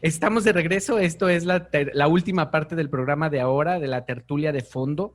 Estamos de regreso. Esto es la última parte del programa de ahora, de la tertulia de fondo.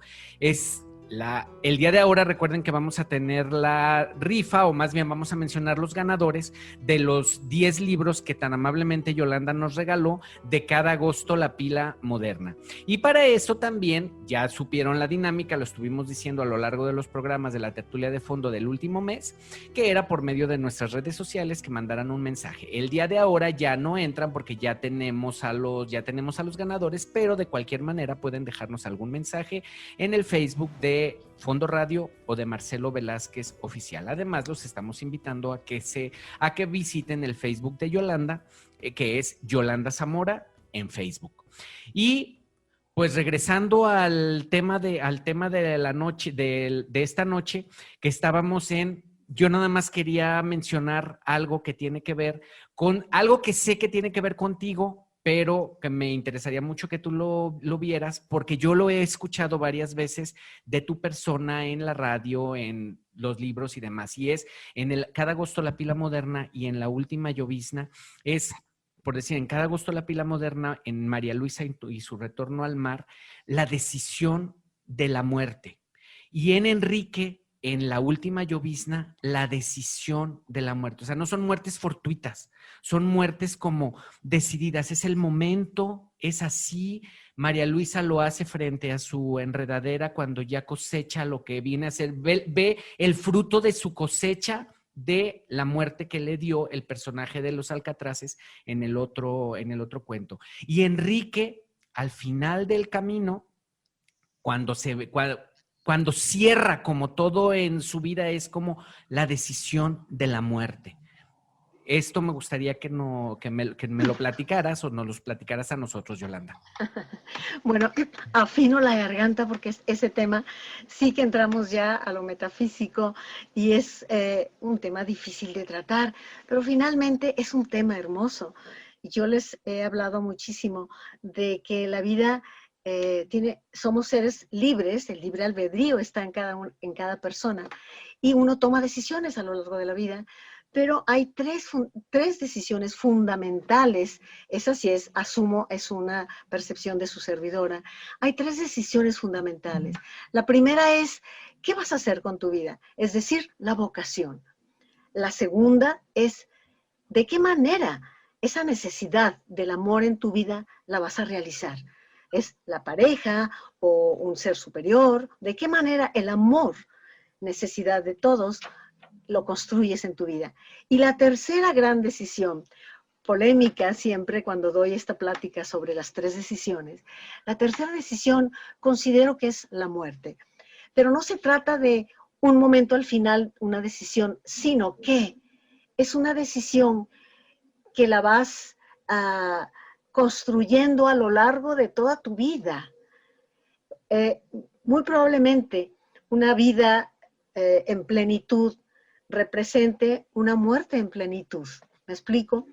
El día de ahora, recuerden que vamos a tener la rifa, o más bien vamos a mencionar los ganadores de los 10 libros que tan amablemente Yolanda nos regaló de Cada agosto la pila moderna. Y para eso también, ya supieron la dinámica, lo estuvimos diciendo a lo largo de los programas de la tertulia de fondo del último mes, que era por medio de nuestras redes sociales que mandaran un mensaje. El día de ahora ya no entran porque ya tenemos a los ganadores, pero de cualquier manera pueden dejarnos algún mensaje en el Facebook de Fondo Radio o de Marcelo Velázquez Oficial. Además, los estamos invitando a que visiten el Facebook de Yolanda, que es Yolanda Zamora en Facebook. Y pues regresando al tema de la noche, de esta noche, que estábamos yo nada más quería mencionar algo que tiene que ver con algo que sé que tiene que ver contigo, pero que me interesaría mucho que tú lo vieras, porque yo lo he escuchado varias veces de tu persona en la radio, en los libros y demás. Y es Cada agosto la pila moderna y en La última llovizna, por decir, en Cada agosto la pila moderna, en María Luisa y su retorno al mar, la decisión de la muerte. Y en Enrique, en La última llovizna, la decisión de la muerte. O sea, no son muertes fortuitas, son muertes como decididas. Es el momento, es así. María Luisa lo hace frente a su enredadera cuando ya cosecha lo que viene a ser, ve el fruto de su cosecha de la muerte que le dio el personaje de los Alcatraces en el otro cuento. Y Enrique, al final del camino, cuando cierra, como todo en su vida, es como la decisión de la muerte. Esto me gustaría que me lo platicaras o nos los platicaras a nosotros, Yolanda. Bueno, afino la garganta porque ese tema sí que entramos ya a lo metafísico y es un tema difícil de tratar, pero finalmente es un tema hermoso. Yo les he hablado muchísimo de que la vida somos seres libres, el libre albedrío está en cada persona y uno toma decisiones a lo largo de la vida, pero hay tres decisiones fundamentales. Esa sí asumo, es una percepción de su servidora. Hay tres decisiones fundamentales. La primera es, ¿qué vas a hacer con tu vida? Es decir, la vocación. La segunda es, ¿de qué manera esa necesidad del amor en tu vida la vas a realizar? ¿Es la pareja o un ser superior? ¿De qué manera el amor, necesidad de todos, lo construyes en tu vida? Y la tercera gran decisión, polémica siempre cuando doy esta plática sobre las tres decisiones, la tercera decisión considero que es la muerte. Pero no se trata de un momento al final, una decisión, sino que es una decisión que la vas construyendo a lo largo de toda tu vida. Muy probablemente una vida en plenitud represente una muerte en plenitud. ¿Me explico?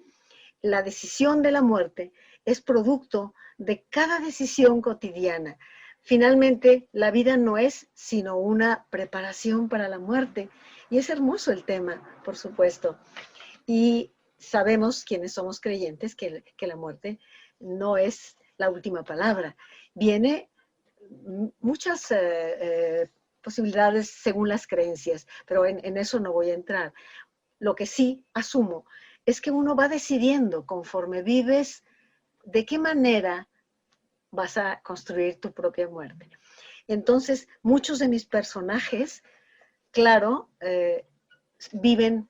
La decisión de la muerte es producto de cada decisión cotidiana. Finalmente, la vida no es sino una preparación para la muerte. Y es hermoso el tema, por supuesto. Y sabemos, quienes somos creyentes, que la muerte no es la última palabra. Viene muchas posibilidades según las creencias, pero en eso no voy a entrar. Lo que sí asumo es que uno va decidiendo conforme vives de qué manera vas a construir tu propia muerte. Entonces, muchos de mis personajes, claro, viven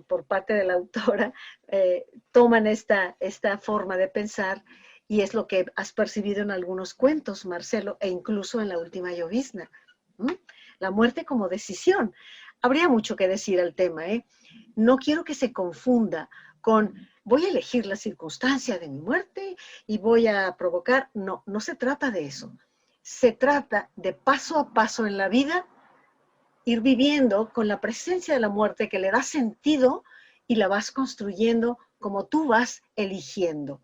por parte de la autora, toman esta forma de pensar y es lo que has percibido en algunos cuentos, Marcelo, e incluso en La última llovizna. La muerte como decisión. Habría mucho que decir al tema, ¿eh? No quiero que se confunda con voy a elegir la circunstancia de mi muerte y voy a provocar. No, no se trata de eso. Se trata de paso a paso en la vida ir viviendo con la presencia de la muerte que le da sentido y la vas construyendo como tú vas eligiendo.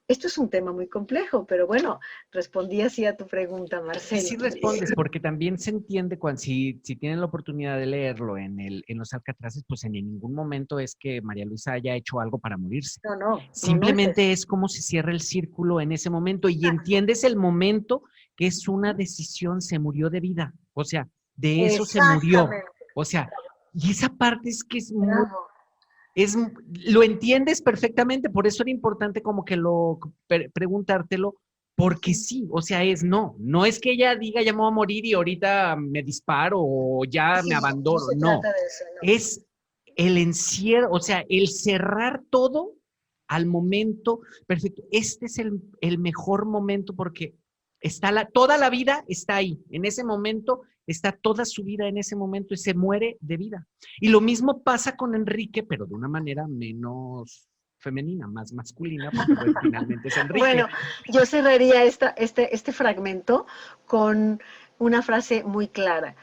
Esto es un tema muy complejo, pero bueno, respondí así a tu pregunta, Y Marcelo. sí respondes, porque también se entiende cuando, si tienen la oportunidad de leerlo en los Alcatraces, pues en ningún momento es que María Luisa haya hecho algo para morirse. No es eso. Simplemente es como se cierra el círculo en ese momento y entiendes el momento que es una decisión, se murió de vida. O sea, de eso se murió. Exactamente. O sea, y esa parte es que es muy, Bravo. lo entiendes perfectamente, por eso era importante como que preguntártelo, porque sí, o sea, no es que ella diga ya me voy a morir y ahorita me disparo o ya me Sí, no abandono, se no, trata de eso, no. es el encierro, o sea, el cerrar todo al momento perfecto. Este es el mejor momento porque toda la vida está ahí, en ese momento está toda su vida en ese momento y se muere de vida. Y lo mismo pasa con Enrique, pero de una manera menos femenina, más masculina, porque pues, finalmente es Enrique. Bueno, yo cerraría este fragmento con una frase muy clara.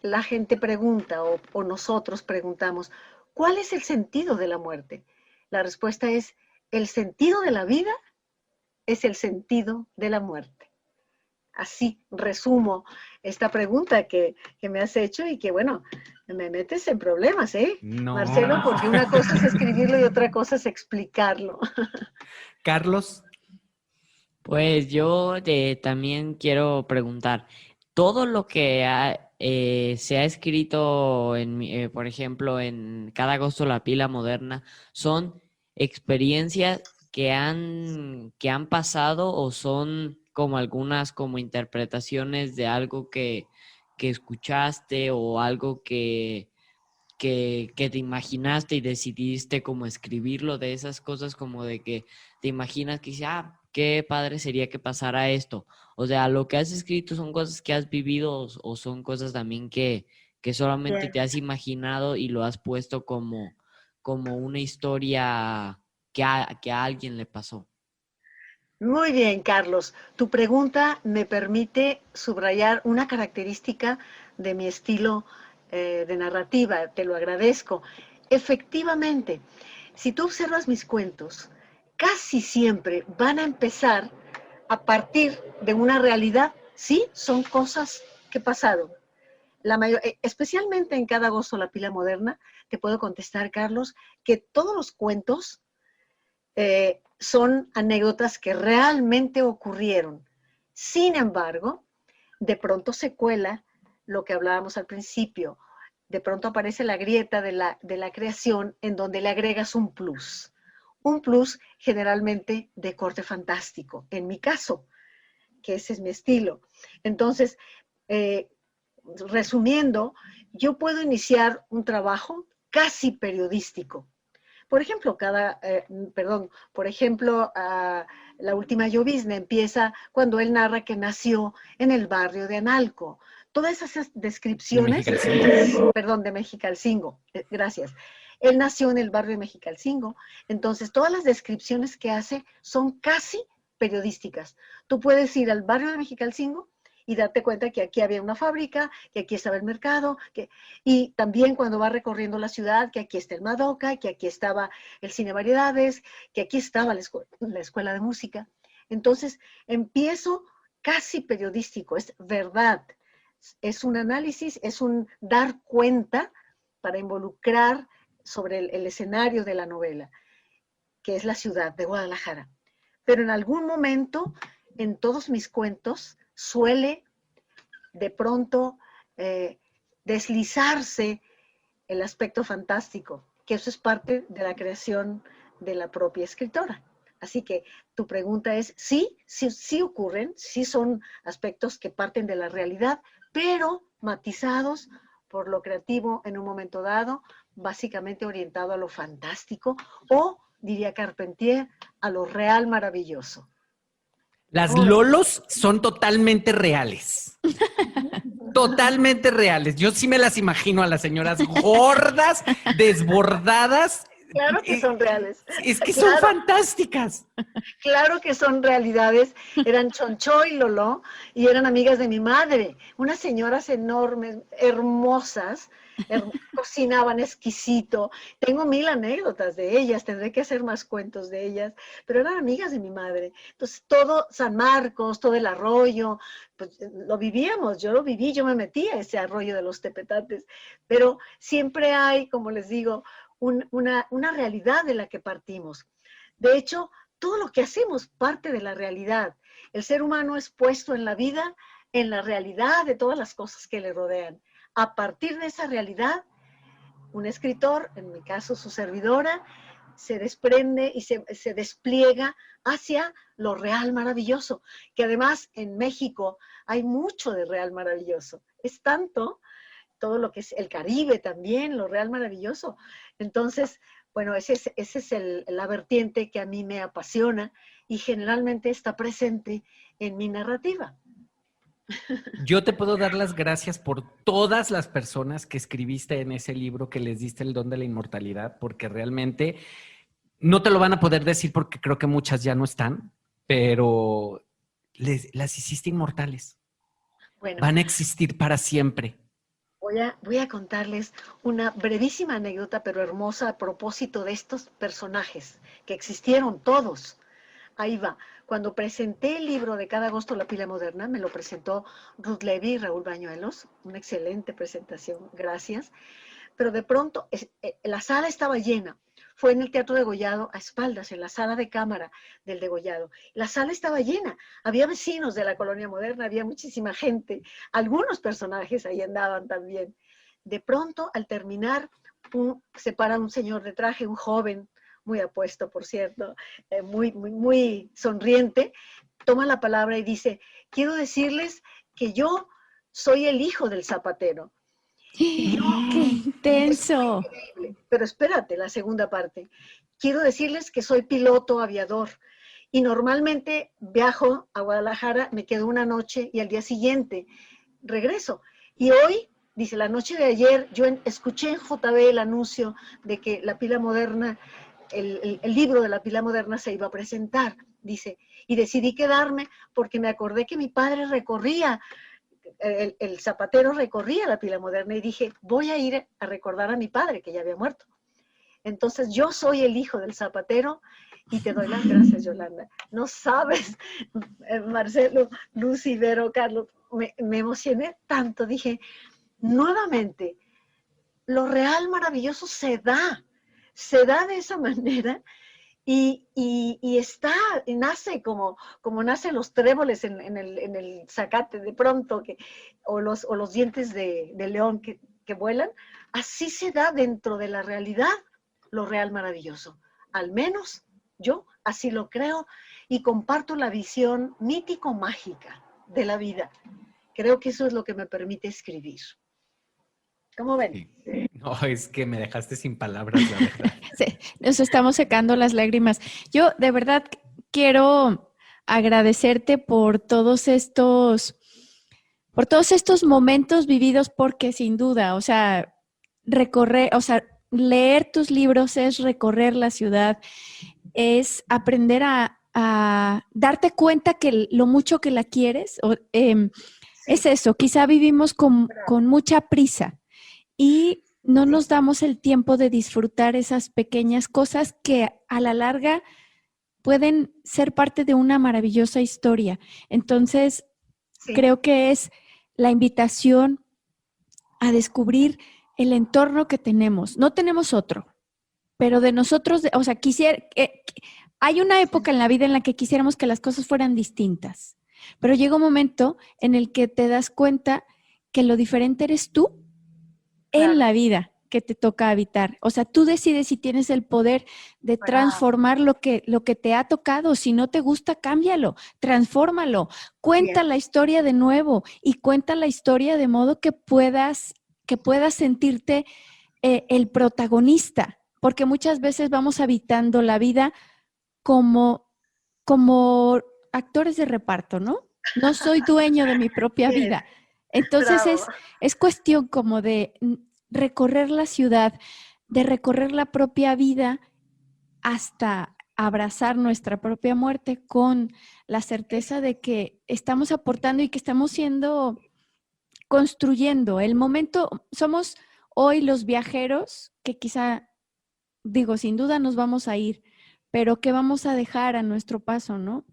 La gente pregunta o nosotros preguntamos, ¿cuál es el sentido de la muerte? La respuesta es, el sentido de la vida es el sentido de la muerte. Así resumo esta pregunta que me has hecho y que, bueno, me metes en problemas, ¿eh? No. Marcelo, porque una cosa es escribirlo y otra cosa es explicarlo. Carlos. Pues yo también quiero preguntar, todo lo que se ha escrito, por ejemplo, en Cada agosto la pila moderna, ¿son experiencias que han pasado o son como algunas como interpretaciones de algo que escuchaste o algo que te imaginaste y decidiste como escribirlo, de esas cosas como de que te imaginas que dices, qué padre sería que pasara esto? O sea, lo que has escrito son cosas que has vivido o son cosas también que solamente Bien. te has imaginado y lo has puesto como una historia que a alguien le pasó. Muy bien, Carlos. Tu pregunta me permite subrayar una característica de mi estilo de narrativa. Te lo agradezco. Efectivamente, si tú observas mis cuentos, casi siempre van a empezar a partir de una realidad. Sí, son cosas que pasaron. Especialmente en Cada agosto la pila moderna, te puedo contestar, Carlos, que todos los cuentos son anécdotas que realmente ocurrieron. Sin embargo, de pronto se cuela lo que hablábamos al principio. De pronto aparece la grieta de la creación en donde le agregas un plus. Un plus generalmente de corte fantástico, en mi caso, que ese es mi estilo. Entonces, resumiendo, yo puedo iniciar un trabajo casi periodístico. Por ejemplo, La última llovizna empieza cuando él narra que nació en el barrio de Analco. Todas esas descripciones, de Mexicalcingo, gracias. Él nació en el barrio de Mexicalcingo, entonces todas las descripciones que hace son casi periodísticas. Tú puedes ir al barrio de Mexicalcingo y darte cuenta que aquí había una fábrica, que aquí estaba el mercado, y también cuando va recorriendo la ciudad, que aquí está el Madoka, que aquí estaba el Cine Variedades, que aquí estaba la escuela de música. Entonces, empiezo casi periodístico, es verdad, es un análisis, es un dar cuenta para involucrar sobre el escenario de la novela, que es la ciudad de Guadalajara. Pero en algún momento, en todos mis cuentos, suele de pronto deslizarse el aspecto fantástico, que eso es parte de la creación de la propia escritora. Así que tu pregunta es, sí ocurren, sí son aspectos que parten de la realidad, pero matizados por lo creativo en un momento dado, básicamente orientado a lo fantástico o, diría Carpentier, a lo real maravilloso. Las lolos son totalmente reales. Totalmente reales. Yo sí me las imagino a las señoras gordas, desbordadas, Claro que son reales. Es que son Claro. fantásticas. Claro que son realidades. Eran Choncho y Lolo y eran amigas de mi madre. Unas señoras enormes, hermosas, cocinaban exquisito. Tengo mil anécdotas de ellas, tendré que hacer más cuentos de ellas, pero eran amigas de mi madre. Entonces, todo San Marcos, todo el arroyo, pues lo vivíamos, yo lo viví, yo me metí a ese arroyo de los Tepetantes, pero siempre hay, como les digo, una realidad de la que partimos. De hecho, todo lo que hacemos parte de la realidad. El ser humano es puesto en la vida, en la realidad de todas las cosas que le rodean. A partir de esa realidad, un escritor, en mi caso su servidora, se desprende y se despliega hacia lo real maravilloso, que además en México hay mucho de real maravilloso. Es tanto, todo lo que es el Caribe también, lo real maravilloso. Entonces, bueno, esa es la vertiente que a mí me apasiona y generalmente está presente en mi narrativa. Yo te puedo dar las gracias por todas las personas que escribiste en ese libro, que les diste el don de la inmortalidad, porque realmente no te lo van a poder decir porque creo que muchas ya no están, pero las hiciste inmortales. Bueno, Van a existir para siempre. voy a contarles una brevísima anécdota, pero hermosa, a propósito de estos personajes que existieron todos. Ahí va. Cuando presenté el libro de Cada agosto la pila moderna, me lo presentó Ruth Levy y Raúl Bañuelos. Una excelente presentación, gracias. Pero de pronto la sala estaba llena. Fue en el Teatro Degollado, a espaldas, en la sala de cámara del Degollado. La sala estaba llena. Había vecinos de la colonia moderna, había muchísima gente. Algunos personajes ahí andaban también. De pronto, al terminar, se para un señor de traje, un joven, muy apuesto, por cierto, muy sonriente, toma la palabra y dice: quiero decirles que yo soy el hijo del zapatero. Y yo, ¡Qué intenso! pero espérate, la segunda parte. Quiero decirles que soy piloto aviador y normalmente viajo a Guadalajara, me quedo una noche y al día siguiente regreso. Y hoy, dice, la noche de ayer, yo escuché en JB el anuncio de que la pila moderna, el libro de la pila moderna se iba a presentar, dice, y decidí quedarme porque me acordé que mi padre recorría, el zapatero recorría la pila moderna y dije, voy a ir a recordar a mi padre que ya había muerto. Entonces yo soy el hijo del zapatero y te doy las gracias, Yolanda. No sabes, Marcelo, Lucy, Vero, Carlos, me emocioné tanto, dije, nuevamente, lo real maravilloso se da de esa manera y está, y nace como nacen los tréboles en el zacate de pronto, o los dientes de león que vuelan, así se da dentro de la realidad lo real maravilloso. Al menos yo así lo creo y comparto la visión mítico-mágica de la vida. Creo que eso es lo que me permite escribir. ¿Cómo ven? Sí. No, es que me dejaste sin palabras, la verdad. Sí, nos estamos secando las lágrimas. Yo de verdad quiero agradecerte por todos estos momentos vividos, porque sin duda, o sea, leer tus libros es recorrer la ciudad, es aprender a darte cuenta que lo mucho que la quieres, es eso, quizá vivimos con mucha prisa y no nos damos el tiempo de disfrutar esas pequeñas cosas que a la larga pueden ser parte de una maravillosa historia. Entonces, Sí. creo que es la invitación a descubrir el entorno que tenemos. No tenemos otro, pero de nosotros, o sea, hay una época en la vida en la que quisiéramos que las cosas fueran distintas, pero llega un momento en el que te das cuenta que lo diferente eres tú en la vida que te toca habitar. O sea, tú decides si tienes el poder de transformar lo que te ha tocado. Si no te gusta, cámbialo, transfórmalo, cuenta la historia de nuevo y cuenta la historia de modo que puedas sentirte el protagonista, porque muchas veces vamos habitando la vida como actores de reparto, ¿no? No soy dueño de mi propia vida. Entonces es cuestión como de recorrer la ciudad, de recorrer la propia vida hasta abrazar nuestra propia muerte con la certeza de que estamos aportando y que estamos construyendo. El momento, somos hoy los viajeros que quizá, digo, sin duda nos vamos a ir, pero que vamos a dejar a nuestro paso, ¿no?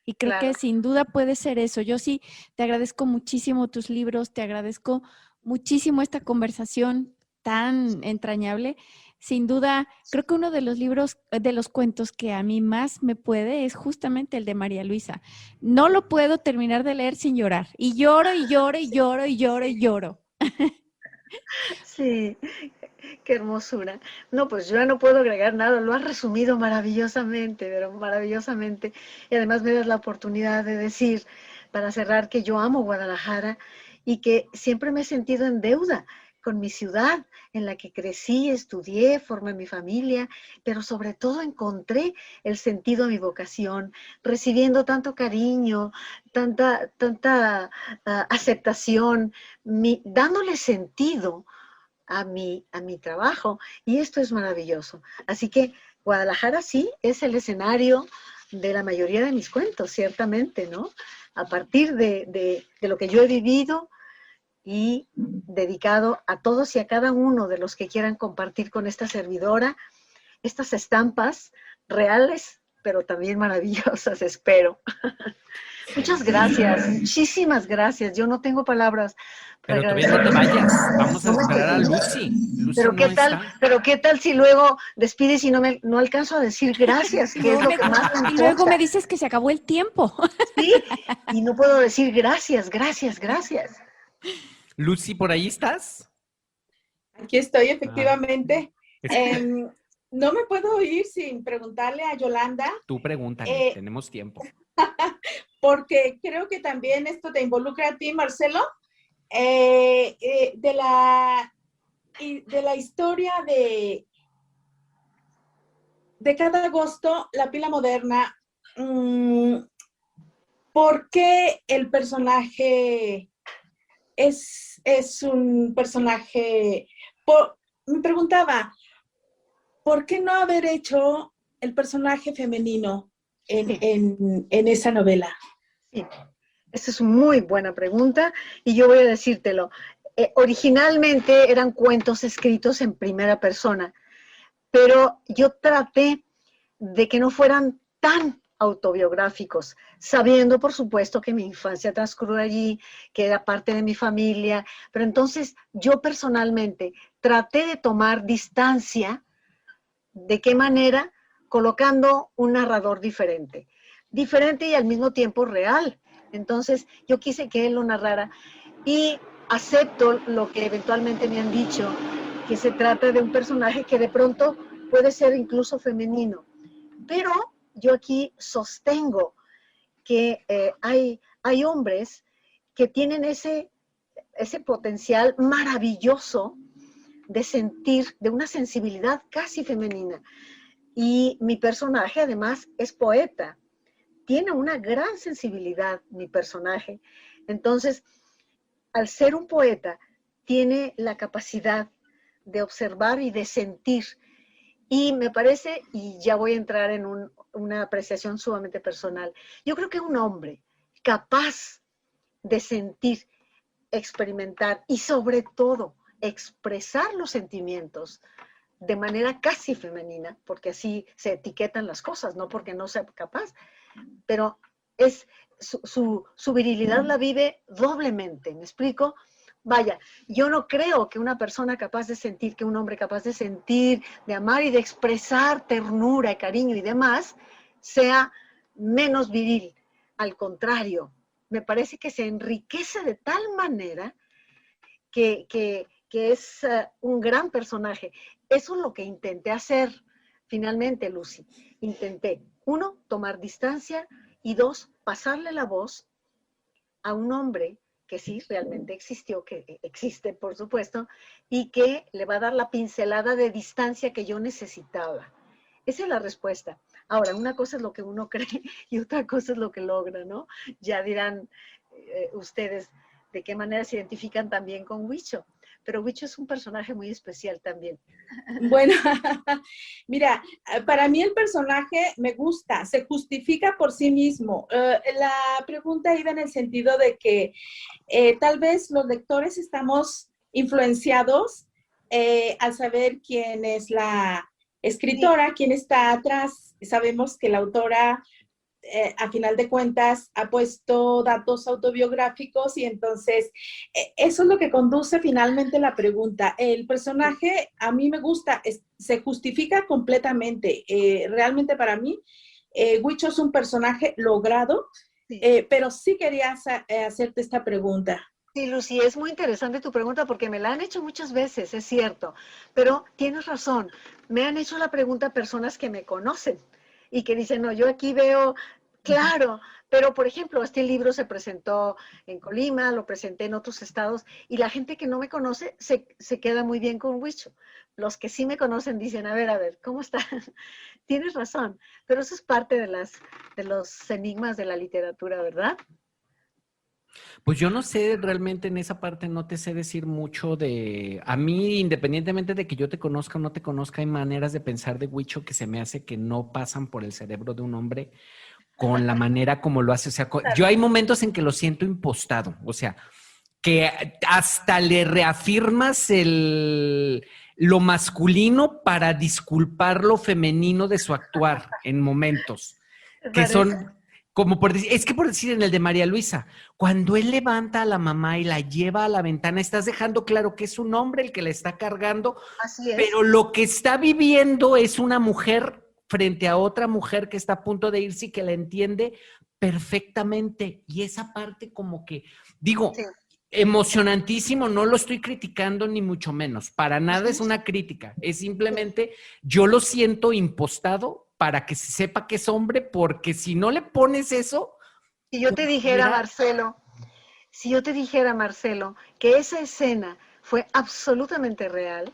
Y creo que Claro. sin duda puede ser eso. Yo sí te agradezco muchísimo tus libros, te agradezco muchísimo esta conversación tan entrañable. Sin duda, creo que uno de los libros, de los cuentos que a mí más me puede es justamente el de María Luisa. No lo puedo terminar de leer sin llorar. Y lloro y lloro y lloro y lloro y lloro. Sí, qué hermosura. No, pues yo ya no puedo agregar nada, lo has resumido maravillosamente, pero maravillosamente. Y además me das la oportunidad de decir, para cerrar, que yo amo Guadalajara y que siempre me he sentido en deuda con mi ciudad, en la que crecí, estudié, formé mi familia, pero sobre todo encontré el sentido de mi vocación, recibiendo tanto cariño, tanta aceptación, dándole sentido a mi trabajo, y esto es maravilloso. Así que Guadalajara sí es el escenario de la mayoría de mis cuentos, ciertamente, ¿no? A partir de lo que yo he vivido y dedicado a todos y a cada uno de los que quieran compartir con esta servidora estas estampas reales, pero también maravillosas, espero. Muchas gracias, muchísimas gracias. Yo no tengo palabras para Pero todavía no te agradecer. vayas. Vamos a No me esperar a quiero. Lucy. Lucy no está. Pero qué tal si luego despides y no alcanzo a decir gracias, Y que es luego lo me, que más me y luego me importa, dices que se acabó el tiempo. ¿sí? Y no puedo decir gracias, gracias, gracias. Lucy, ¿por ahí estás? Aquí estoy, Ah, efectivamente. es- No me puedo ir sin preguntarle a Yolanda, Tú pregúntale, eh, tenemos tiempo. porque creo que también esto te involucra a ti, Marcelo, de la historia de cada agosto, la pila moderna. ¿Por qué el personaje es un personaje? Me preguntaba, ¿por qué no haber hecho el personaje femenino en esa novela? Sí, esa es una muy buena pregunta y yo voy a decírtelo. Originalmente eran cuentos escritos en primera persona, pero yo traté de que no fueran tan autobiográficos, sabiendo por supuesto que mi infancia transcurrió allí, que era parte de mi familia, pero entonces yo personalmente traté de tomar distancia. ¿De qué manera? Colocando un narrador diferente y al mismo tiempo real. Entonces yo quise que él lo narrara y acepto lo que eventualmente me han dicho, que se trata de un personaje que de pronto puede ser incluso femenino. Pero yo aquí sostengo que hay hombres que tienen ese potencial maravilloso de sentir, de una sensibilidad casi femenina. Y mi personaje además es poeta, tiene una gran sensibilidad mi personaje. Entonces, al ser un poeta, tiene la capacidad de observar y de sentir. Y me parece, y ya voy a entrar en una apreciación sumamente personal, yo creo que un hombre capaz de sentir, experimentar y sobre todo expresar los sentimientos de manera casi femenina, porque así se etiquetan las cosas, no porque no sea capaz, pero es su virilidad la vive doblemente, ¿me explico? Vaya, yo no creo que una persona capaz de sentir, que un hombre capaz de sentir, de amar y de expresar ternura y cariño y demás, sea menos viril. Al contrario, me parece que se enriquece de tal manera que es un gran personaje. Eso es lo que intenté hacer finalmente, Lucy. Intenté, uno, tomar distancia y dos, pasarle la voz a un hombre que sí realmente existió, que existe por supuesto, y que le va a dar la pincelada de distancia que yo necesitaba. Esa es la respuesta. Ahora, una cosa es lo que uno cree y otra cosa es lo que logra, ¿no? Ya dirán ustedes de qué manera se identifican también con Huicho. pero Huicho es un personaje muy especial también. Bueno, mira, para mí el personaje me gusta, se justifica por sí mismo. La pregunta iba en el sentido de que tal vez los lectores estamos influenciados al saber quién es la escritora, quién está atrás. Sabemos que la autora a final de cuentas ha puesto datos autobiográficos y entonces eso es lo que conduce finalmente la pregunta. El personaje a mí me gusta, se justifica completamente. Realmente para mí, Huicho es un personaje logrado, Sí. pero sí quería hacerte esta pregunta. Sí, Lucy, es muy interesante tu pregunta porque me la han hecho muchas veces, es cierto, pero tienes razón. Me han hecho la pregunta personas que me conocen y que dicen, no, yo aquí veo, claro, pero por ejemplo, este libro se presentó en Colima, lo presenté en otros estados y la gente que no me conoce se queda muy bien con Huicho. Los que sí me conocen dicen, a ver, ¿cómo está? Tienes razón, pero eso es parte de los enigmas de la literatura, ¿verdad? Pues yo no sé, realmente en esa parte no te sé decir mucho de... A mí, independientemente de que yo te conozca o no te conozca, hay maneras de pensar de Huicho que se me hace que no pasan por el cerebro de un hombre con la manera como lo hace. O sea, yo hay momentos en que lo siento impostado, o sea, que hasta le reafirmas lo masculino para disculpar lo femenino de su actuar en momentos, que son como por decir, es que por decir en el de María Luisa, cuando él levanta a la mamá y la lleva a la ventana, estás dejando claro que es un hombre el que la está cargando, Así es. pero lo que está viviendo es una mujer frente a otra mujer que está a punto de irse y que la entiende perfectamente. Y esa parte como que, digo, Sí. emocionantísimo, no lo estoy criticando ni mucho menos, para nada es una crítica, es simplemente yo lo siento impostado para que se sepa que es hombre, porque si no le pones eso... Si yo te dijera, Marcelo, que esa escena fue absolutamente real.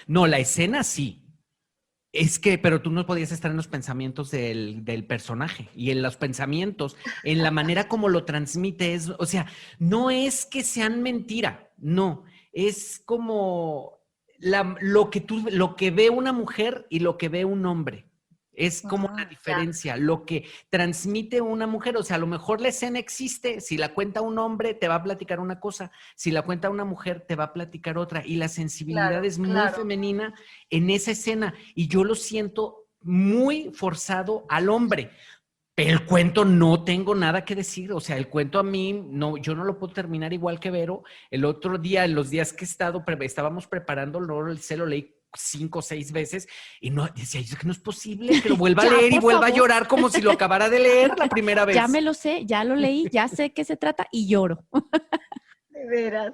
No, la escena sí. Es que, pero tú no podías estar en los pensamientos del personaje y en los pensamientos, en la manera como lo transmite, o sea, no es que sean mentira, no, es como lo que ve una mujer y lo que ve un hombre. Es como la diferencia, lo que transmite una mujer, o sea, a lo mejor la escena existe, si la cuenta un hombre te va a platicar una cosa, si la cuenta una mujer te va a platicar otra, y la sensibilidad es muy femenina en esa escena, y yo lo siento muy forzado al hombre. Pero el cuento no tengo nada que decir, o sea, el cuento a mí, no, yo no lo puedo terminar igual que Vero. El otro día, en los días que estábamos preparando, se lo leí 5 o 6 veces y no, decía, es que no es posible que lo vuelva a leer y vuelva a llorar como si lo acabara de leer la primera vez. Ya me lo sé, ya lo leí, ya sé qué se trata y lloro. De veras.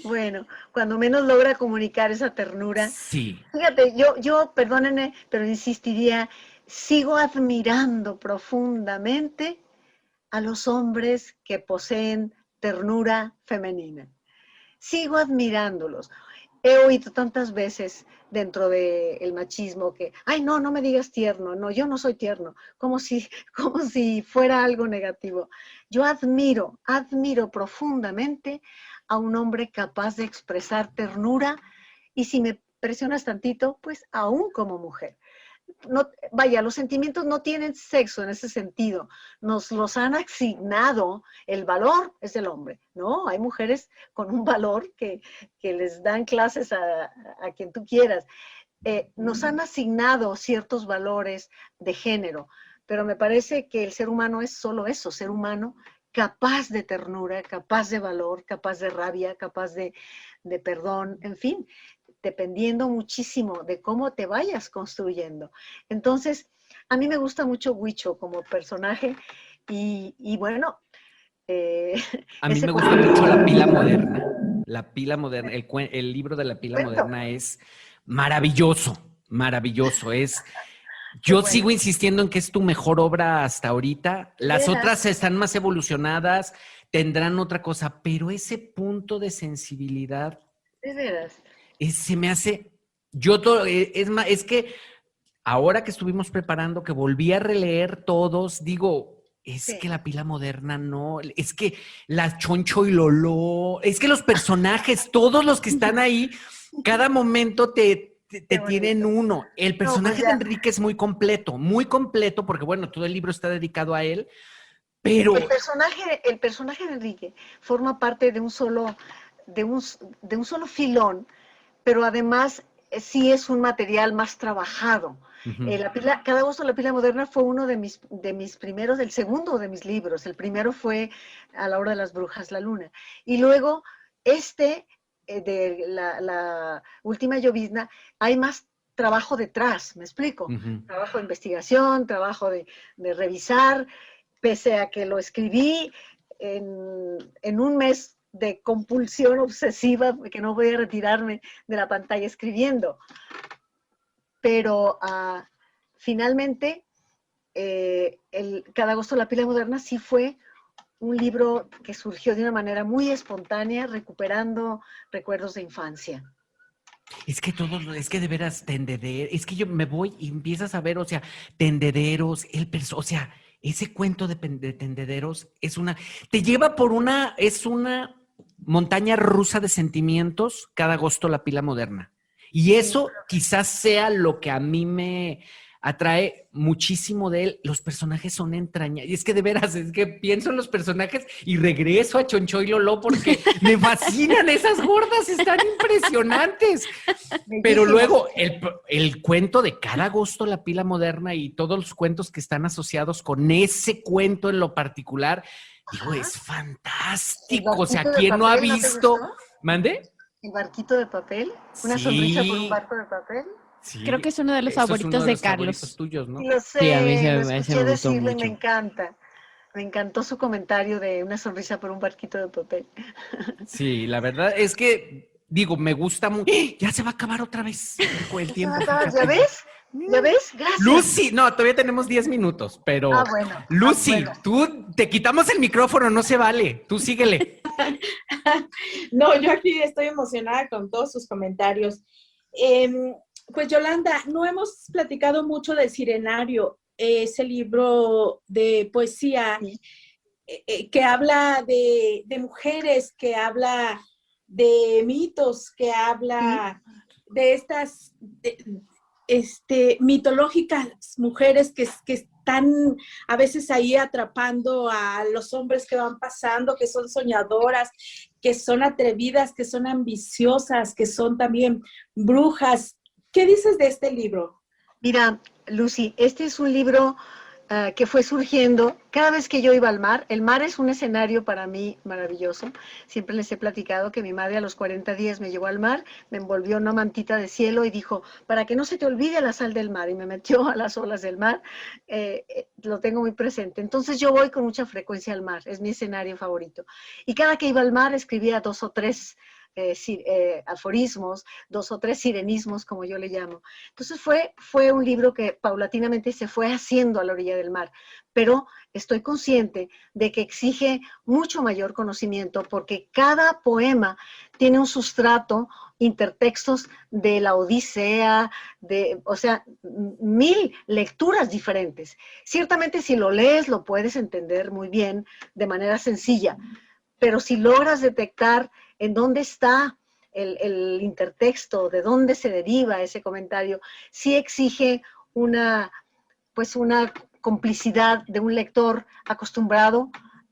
Bueno, cuando menos logra comunicar esa ternura. Sí. Fíjate, yo, perdónenme, pero insistiría, sigo admirando profundamente a los hombres que poseen ternura femenina. Sigo admirándolos. He oído tantas veces dentro del machismo que, ay, no, no me digas tierno, no, yo no soy tierno, como si fuera algo negativo. Yo admiro profundamente a un hombre capaz de expresar ternura y si me presionas tantito, pues aún como mujer. No, vaya, los sentimientos no tienen sexo en ese sentido, nos los han asignado, el valor es del hombre, ¿no? Hay mujeres con un valor que les dan clases a quien tú quieras. Nos han asignado ciertos valores de género, pero me parece que el ser humano es solo eso, ser humano capaz de ternura, capaz de valor, capaz de rabia, capaz de perdón, en fin, dependiendo muchísimo de cómo te vayas construyendo. Entonces, a mí me gusta mucho Huicho como personaje y bueno... a mí me gusta mucho La Pila Moderna. La Pila Moderna, el libro de La Pila Moderna es maravilloso, maravilloso. Yo sigo insistiendo en que es tu mejor obra hasta ahorita. Las otras están más evolucionadas, tendrán otra cosa, pero ese punto de sensibilidad... De veras. Se me hace, es que ahora que estuvimos preparando, que volví a releer todos, digo, es Sí. que la pila moderna no, es que la Choncho y Lolo, es que los personajes, todos los que están ahí, cada momento te Qué tienen bonito. uno. El No, pues personaje de ya. Enrique es muy completo, porque bueno, todo el libro está dedicado a él, pero El personaje de Enrique forma parte de un solo, de un solo filón, pero además sí es un material más trabajado. ujú, Cada agosto la pila moderna fue uno de mis primeros, el segundo de mis libros. El primero fue A la hora de las brujas, la luna. Y luego este, de la última llovizna, hay más trabajo detrás, ¿me explico? ujú. Trabajo de investigación, trabajo de revisar, pese a que lo escribí en un mes de compulsión obsesiva, que no voy a retirarme de la pantalla escribiendo. Pero finalmente, Cada agosto la pila moderna sí fue un libro que surgió de una manera muy espontánea, recuperando recuerdos de infancia. Es que es que de veras, es que yo me voy y empiezas a ver, o sea, tendederos, o sea, ese cuento de tendederos te lleva por es una montaña rusa de sentimientos cada agosto la pila moderna. Y Sí, eso quizás sea lo que a mí me atrae muchísimo de él. Los personajes son entrañables. Y es que de veras, es que pienso en los personajes y regreso a Choncho y Lolo porque me fascinan esas gordas, están impresionantes. Pero bellísimo. luego el cuento de cada agosto la pila moderna y todos los cuentos que están asociados con ese cuento en lo particular, digo, Ajá. es ¿El fantástico. O sea, barquito de ¿quién no ha papel no te visto? gustó? ¿Mande? ¿El barquito de papel? ¿Una sonrisa por un Sí, barco de papel? Creo sí. que es uno de los Eso es uno favoritos de de los favoritos Carlos. tuyos, Sí, ¿no? lo Sí, a mí sé, lo ese escuché me gustó decirlo y me mucho. encanta. Me encantó su comentario de una sonrisa por un barquito de papel. Sí, la verdad es que, digo, me gusta mucho. ¡Eh! Ya se va a acabar otra vez el tiempo, ¿Ya fíjate. ves? ¿Ya ves? Gracias. Lucy, no, todavía tenemos 10 minutos, pero Bueno. Lucy, Bueno. tú te quitamos el micrófono, no se vale. Tú síguele. No, yo aquí estoy emocionada con todos sus comentarios. Pues Yolanda, no hemos platicado mucho del Sirenario, ese libro de poesía Sí. que habla de mujeres, que habla de mitos, que habla de estas mitológicas mujeres que están a veces ahí atrapando a los hombres que van pasando, que son soñadoras, que son atrevidas, que son ambiciosas, que son también brujas. ¿Qué dices de este libro? Mira, Lucy, este es un libro que fue surgiendo cada vez que yo iba al mar. El mar es un escenario para mí maravilloso. Siempre les he platicado que mi madre a los 40 días me llevó al mar, me envolvió en una mantita de cielo y dijo, para que no se te olvide la sal del mar, y me metió a las olas del mar. Lo tengo muy presente. Entonces yo voy con mucha frecuencia al mar, es mi escenario favorito. Y cada que iba al mar escribía 2 o 3 aforismos, 2 o 3 sirenismos, como yo le llamo. Entonces fue un libro que paulatinamente se fue haciendo a la orilla del mar, pero estoy consciente de que exige mucho mayor conocimiento porque cada poema tiene un sustrato, intertextos de la Odisea, o sea, 1000 lecturas diferentes. Ciertamente si lo lees lo puedes entender muy bien de manera sencilla, pero si logras detectar en dónde está el intertexto, de dónde se deriva ese comentario, sí exige pues una complicidad de un lector acostumbrado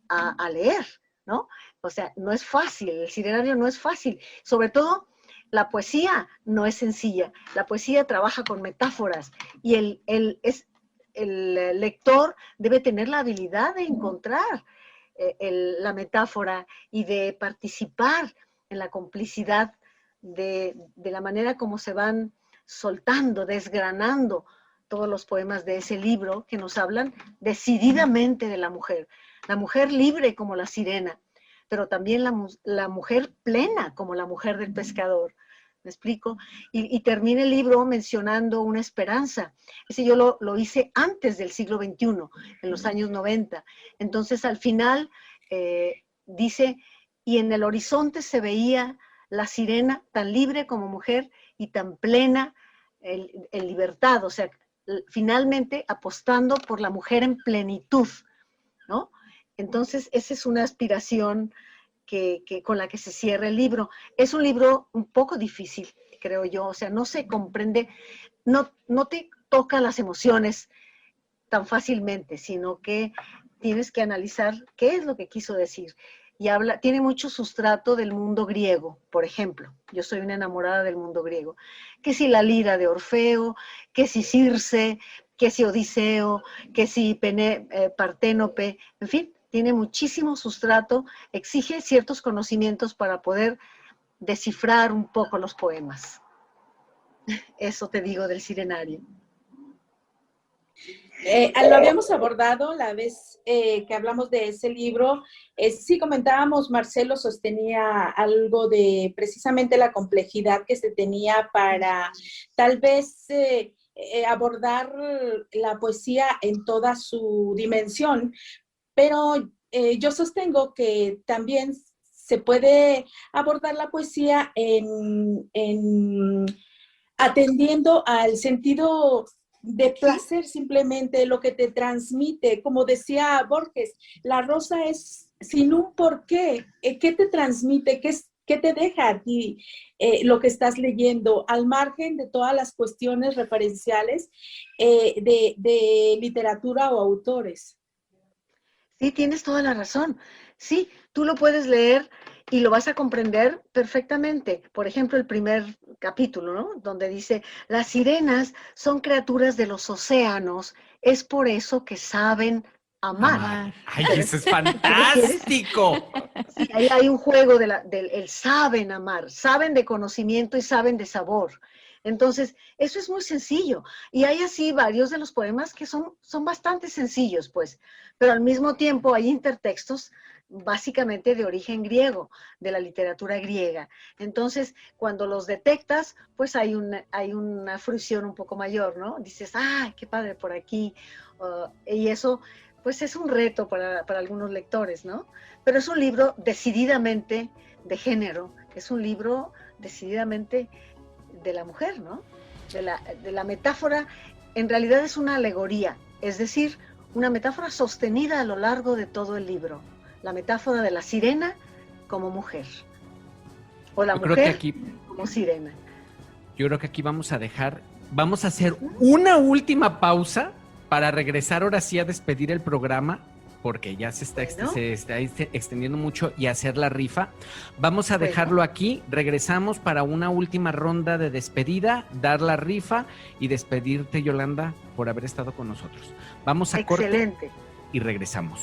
a leer, ¿no? O sea, no es fácil, el sirenario no es fácil, sobre todo la poesía no es sencilla, la poesía trabaja con metáforas y el lector debe tener la habilidad de encontrar la metáfora y de participar en la complicidad de la manera como se van soltando, desgranando todos los poemas de ese libro que nos hablan decididamente de la mujer libre como la sirena, pero también la mujer plena como la mujer del pescador. ¿Me explico? Y termina el libro mencionando una esperanza. Ese yo lo hice antes del siglo XXI, en los años 90. Entonces, al final, dice, y en el horizonte se veía la sirena tan libre como mujer y tan plena en libertad, o sea, finalmente apostando por la mujer en plenitud, ¿no? Entonces, esa es una aspiración con la que se cierra el libro. Es un libro un poco difícil, creo yo, o sea, no se comprende, no te toca las emociones tan fácilmente, sino que tienes que analizar qué es lo que quiso decir. Y tiene mucho sustrato del mundo griego, por ejemplo. Yo soy una enamorada del mundo griego. Que si la lira de Orfeo, que si Circe, que si Odiseo, que si Parténope, en fin, tiene muchísimo sustrato, exige ciertos conocimientos para poder descifrar un poco los poemas. Eso te digo del Sirenario. Lo habíamos abordado la vez que hablamos de ese libro. Sí comentábamos, Marcelo sostenía algo de precisamente la complejidad que se tenía para tal vez abordar la poesía en toda su dimensión, pero yo sostengo que también se puede abordar la poesía atendiendo al sentido de placer, simplemente lo que te transmite. Como decía Borges, la rosa es sin un porqué. ¿Qué te transmite? ¿Qué te deja a ti lo que estás leyendo? Al margen de todas las cuestiones referenciales de literatura o autores. Sí, tienes toda la razón. Sí, tú lo puedes leer y lo vas a comprender perfectamente. Por ejemplo, el primer capítulo, ¿no? Donde dice, las sirenas son criaturas de los océanos, es por eso que saben amar. Ay, eso es fantástico. Sí, ahí hay un juego del saben amar, saben de conocimiento y saben de sabor. Entonces, eso es muy sencillo. Y hay así varios de los poemas que son bastante sencillos, pues, pero al mismo tiempo hay intertextos básicamente de origen griego, de la literatura griega. Entonces, cuando los detectas, pues hay una fruición un poco mayor, ¿no? Dices, ¡ah, qué padre por aquí! Y eso, pues es un reto para algunos lectores, ¿no? Pero es un libro decididamente de género, es un libro decididamente de la mujer, ¿no? De la metáfora, en realidad es una alegoría, es decir, una metáfora sostenida a lo largo de todo el libro. La metáfora de la sirena como mujer. O la mujer como sirena. Yo creo que aquí vamos a hacer una última pausa para regresar ahora sí a despedir el programa, porque ya se está extendiendo mucho, y hacer la rifa. Vamos a dejarlo aquí, regresamos para una última ronda de despedida, dar la rifa y despedirte, Yolanda, por haber estado con nosotros. Vamos a corte y regresamos.